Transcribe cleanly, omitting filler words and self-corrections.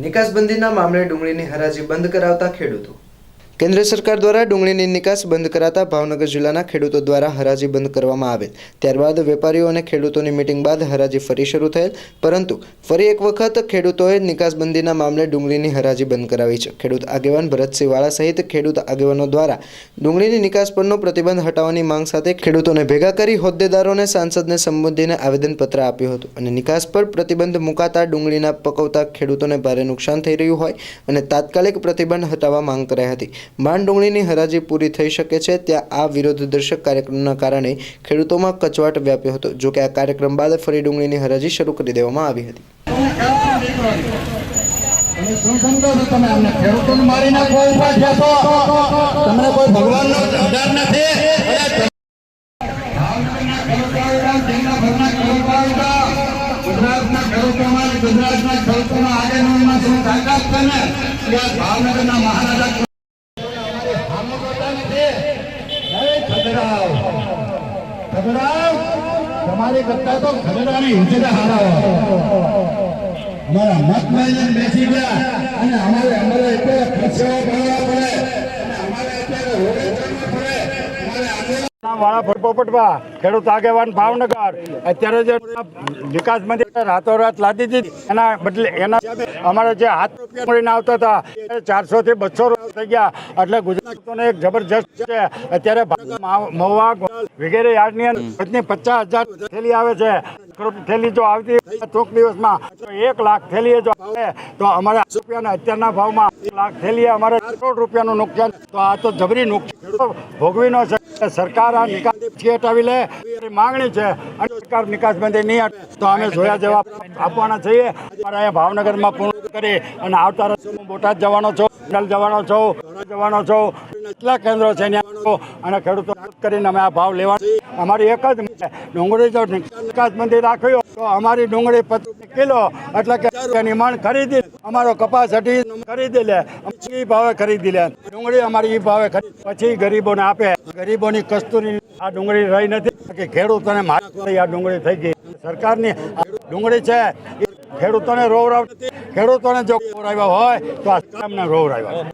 નિકાસબંધીના મામલે ડુંગળીની હરાજી બંધ કરાવતા ખેડૂતો। કેન્દ્ર સરકાર દ્વારા ડુંગળીની નિકાસ બંધ કરાતા ભાવનગર જિલ્લાના ખેડૂતો દ્વારા હરાજી બંધ કરવામાં આવેલ। ત્યારબાદ વેપારીઓ અને ખેડૂતોની મીટિંગ બાદ હરાજી ફરી શરૂ થયેલ, પરંતુ ફરી એક વખત ખેડૂતોએ નિકાસબંધીના મામલે ડુંગળીની હરાજી બંધ કરાવી છે। ખેડૂત આગેવાન ભરતસિંહ વાળા સહિત ખેડૂત આગેવાનો દ્વારા ડુંગળીની નિકાસ પરનો પ્રતિબંધ હટાવવાની માંગ સાથે ખેડૂતોને ભેગા કરી હોદ્દેદારોને સાંસદને સંબોધીને આવેદનપત્ર આપ્યું હતું અને નિકાસ પર પ્રતિબંધ મુકાતા ડુંગળીના પકવતા ખેડૂતોને ભારે નુકસાન થઈ રહ્યું હોય અને તાત્કાલિક પ્રતિબંધ હટાવવા માંગ કરાઈ હતી। માંડ ડુંગળીની હરાજી પૂરી થઈ શકે છે ત્યાં આ વિરોધ દર્શક કાર્યક્રમના કારણે ખેડૂતોમાં કચવાટ વ્યાપ્યો હતો। જો કે આ કાર્યક્રમ બાદ ફરી ડુંગળીની હરાજી શરૂ કરી દેવામાં આવી હતી। हमारे करता तो खगड़ा में हिंसे का हारा हमारा मत में बेची गया हमारे हमारे इतने खर्चे भरवा पड़े हमारे इतने रोडे चलना पड़े हमारे वाला पोपटवा ખેડૂત આગેવાન ભાવનગર અત્યારે જે વિકાસ મંત્રી રાતોરાત લાદી દીધી એના બદલે એના અમારે જે હાથ મળીને આવતા હતા 400 થી 200 થઈ ગયા એટલે ગુજરાતને એક જબરજસ્ત છે। અત્યારે મહુવા વગેરે યાર્ડની અંદર 50,000 થેલી આવે છે। થેલી જો આવતી ચોક દિવસમાં તો 1 લાખ થેલી જો આવે તો અમારે રૂપિયાના અત્યારના ભાવમાં 1 લાખ થેલી અમારે કરોડ રૂપિયાનું નુકસાન, તો આ તો જબરી નુકસાન ભોગવીનો છે। સરકાર આ નિકાસ હટાવી લે માંગણી છે અને સરકાર નિકાસબંધી નહીં હટે તો અમે જોયા જવાબ આપવાના છીએ। અમારે અહીંયા ભાવનગરમાં પૂર્ણ કરી અને આવતા વર્ષે બોટાદ જવાનો છું, જવાનો છું, એટલા કેન્દ્રો છે અને ખેડૂતો કરીને અમે આ ભાવ લેવાનો। અમારી એક જ ડુંગળી જો નિકાસબંધી રાખ્યો તો અમારી ડુંગળી 25 કિલો એટલે કે એની મણ ખરીદી અમારો કપાસ ખરીદી લે, એ ભાવે ખરીદી લે ડુંગળી અમારી એ ભાવે પછી ગરીબોને આપે। ગરીબોની કસ્તુરી આ ડુંગળી રહી નથી કે ખેડૂતોને મારી આ ડુંગળી થઈ ગઈ। સરકારની ડુંગળી છે ખેડૂતોને રોવરાવ, ખેડૂતોને જો રોવરાવ્યા હોય તો આ સરકારને રોવરાવ્યા।